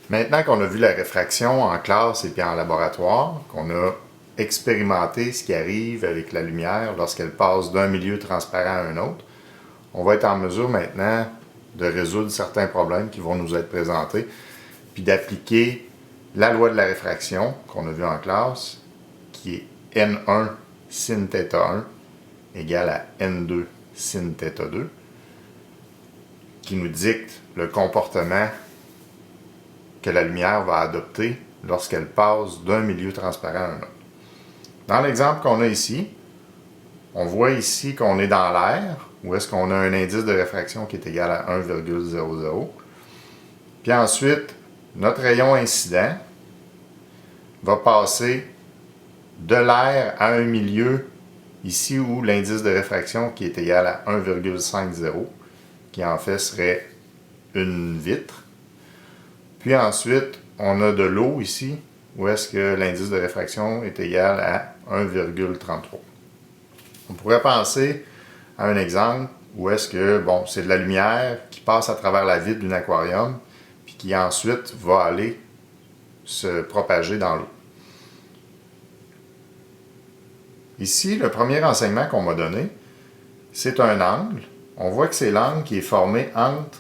Maintenant qu'on a vu la réfraction en classe et puis en laboratoire, qu'on a expérimenté ce qui arrive avec la lumière lorsqu'elle passe d'un milieu transparent à un autre, on va être en mesure maintenant de résoudre certains problèmes qui vont nous être présentés, puis d'appliquer la loi de la réfraction qu'on a vue en classe, qui est N1 sin θ1 égale à N2 sin θ2, qui nous dicte le comportement que la lumière va adopter lorsqu'elle passe d'un milieu transparent à un autre. Dans l'exemple qu'on a ici, on voit ici qu'on est dans l'air, où est-ce qu'on a un indice de réfraction qui est égal à 1,00. Puis ensuite, notre rayon incident va passer de l'air à un milieu, ici où l'indice de réfraction qui est égal à 1,50, qui en fait serait une vitre. Puis ensuite, on a de l'eau ici, où est-ce que l'indice de réfraction est égal à 1,33. On pourrait penser à un exemple où est-ce que, bon, c'est de la lumière qui passe à travers la vitre d'un aquarium, puis qui ensuite va aller se propager dans l'eau. Ici, le premier renseignement qu'on m'a donné, c'est un angle. On voit que c'est l'angle qui est formé entre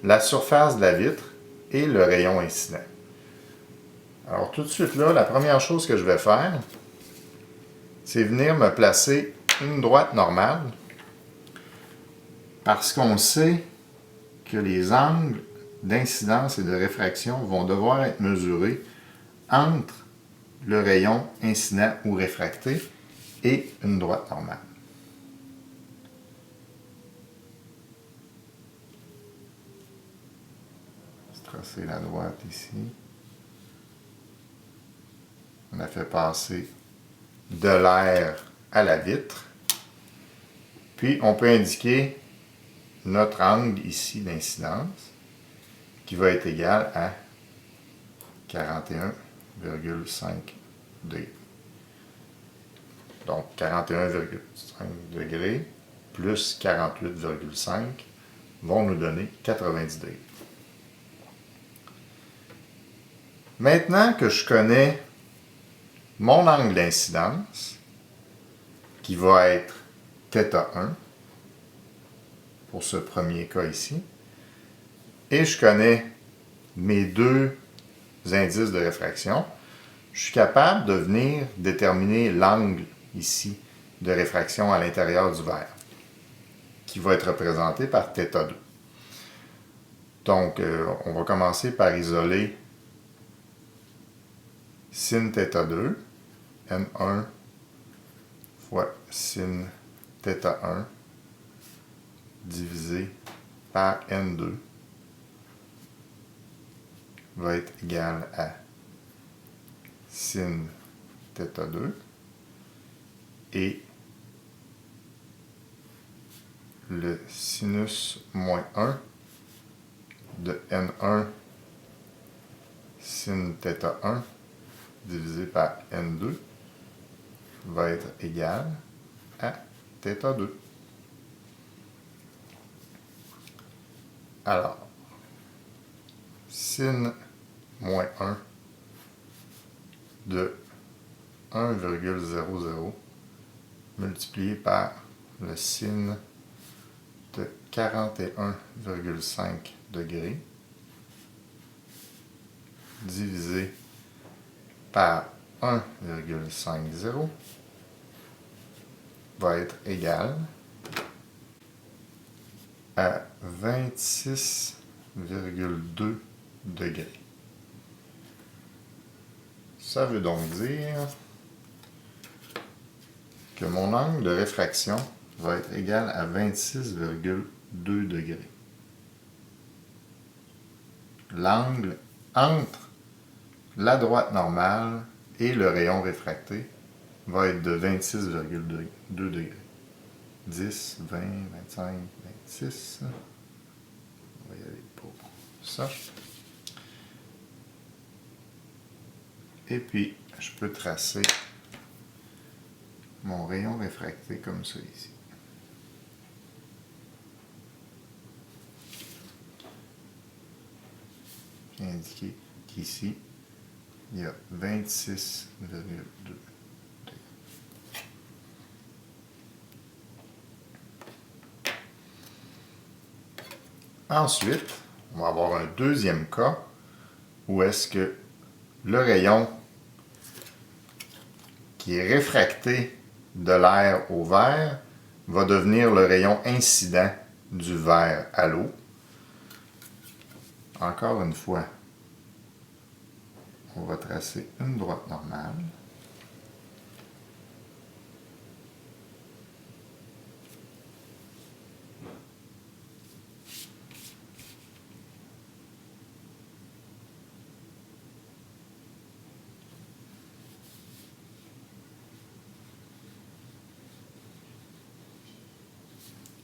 la surface de la vitre et le rayon incident. Alors tout de suite là, la première chose que je vais faire, c'est venir me placer une droite normale, parce qu'on sait que les angles d'incidence et de réfraction vont devoir être mesurés entre le rayon incident ou réfracté et une droite normale. Je vais tracer la droite ici. On a fait passer de l'air à la vitre. Puis on peut indiquer notre angle ici d'incidence qui va être égal à 41,5 degrés. Donc 41,5 degrés plus 48,5 vont nous donner 90 degrés. Maintenant que je connais mon angle d'incidence, qui va être θ1, pour ce premier cas ici, et je connais mes deux indices de réfraction, je suis capable de venir déterminer l'angle ici de réfraction à l'intérieur du verre, qui va être représenté par θ2. Donc, on va commencer par isoler sin θ2, N1 fois sin θ1 divisé par N2 va être égal à sin θ2 et le sinus moins 1 de N1 sin θ1 divisé par N2 va être égal à θ2. Alors, sin moins 1 de 1,00 multiplié par le sin de 41,5 degrés divisé par 1,50 va être égal à 26,2 degrés. Ça veut donc dire que mon angle de réfraction va être égal à 26,2 degrés. L'angle entre la droite normale et le rayon réfracté va être de 26,2 degrés. 10, 20, 25, 26. On va y aller pour ça. Et puis, je peux tracer mon rayon réfracté comme ça ici. J'ai indiqué qu'ici, il y a 26,2. Ensuite, on va avoir un deuxième cas où est-ce que le rayon qui est réfracté de l'air au verre va devenir le rayon incident du verre à l'eau. Encore une fois, on va tracer une droite normale.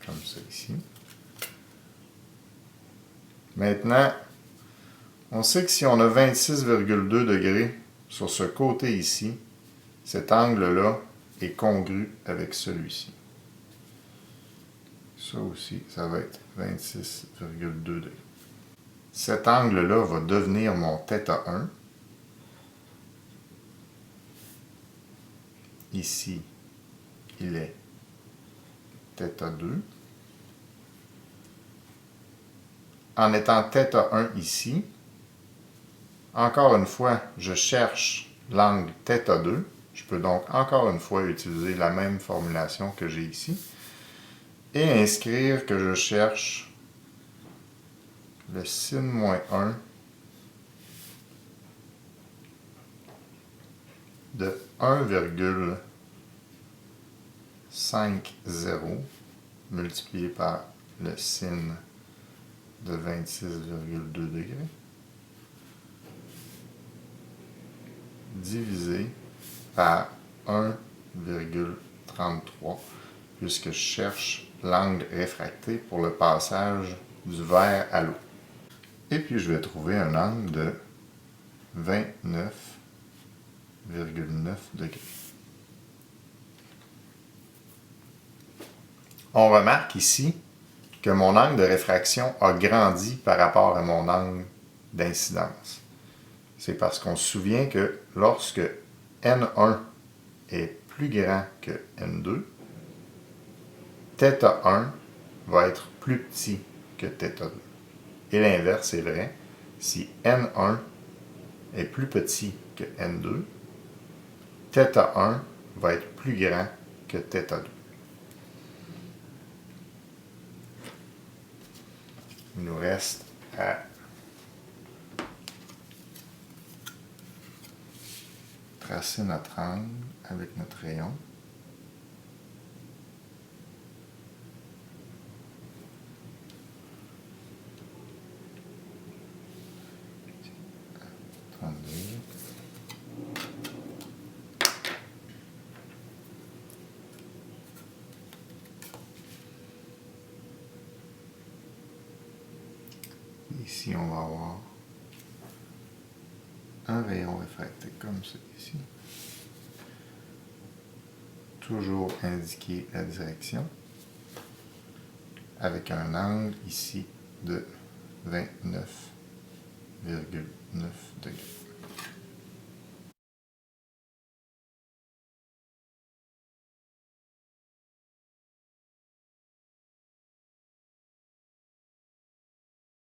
Comme ça ici. Maintenant, on sait que si on a 26,2 degrés sur ce côté ici, cet angle-là est congru avec celui-ci. Ça aussi, ça va être 26,2 degrés. Cet angle-là va devenir mon θ1. Ici, il est θ2. En étant θ1 ici, encore une fois, je cherche l'angle θ2. Je peux donc encore une fois utiliser la même formulation que j'ai ici et inscrire que je cherche le sin moins 1 de 1,50 multiplié par le sin de 26,2 degrés divisé par 1,33 puisque je cherche l'angle réfracté pour le passage du verre à l'eau. Et puis je vais trouver un angle de 29,9 degrés. On remarque ici que mon angle de réfraction a grandi par rapport à mon angle d'incidence. C'est parce qu'on se souvient que lorsque N1 est plus grand que N2, θ1 va être plus petit que θ2. Et l'inverse est vrai. Si N1 est plus petit que N2, θ1 va être plus grand que θ2. Il nous reste à tracer notre angle avec notre rayon. Ici, on va avoir un rayon réfracté comme celui-ci. Toujours indiquer la direction avec un angle ici de 29,9 degrés.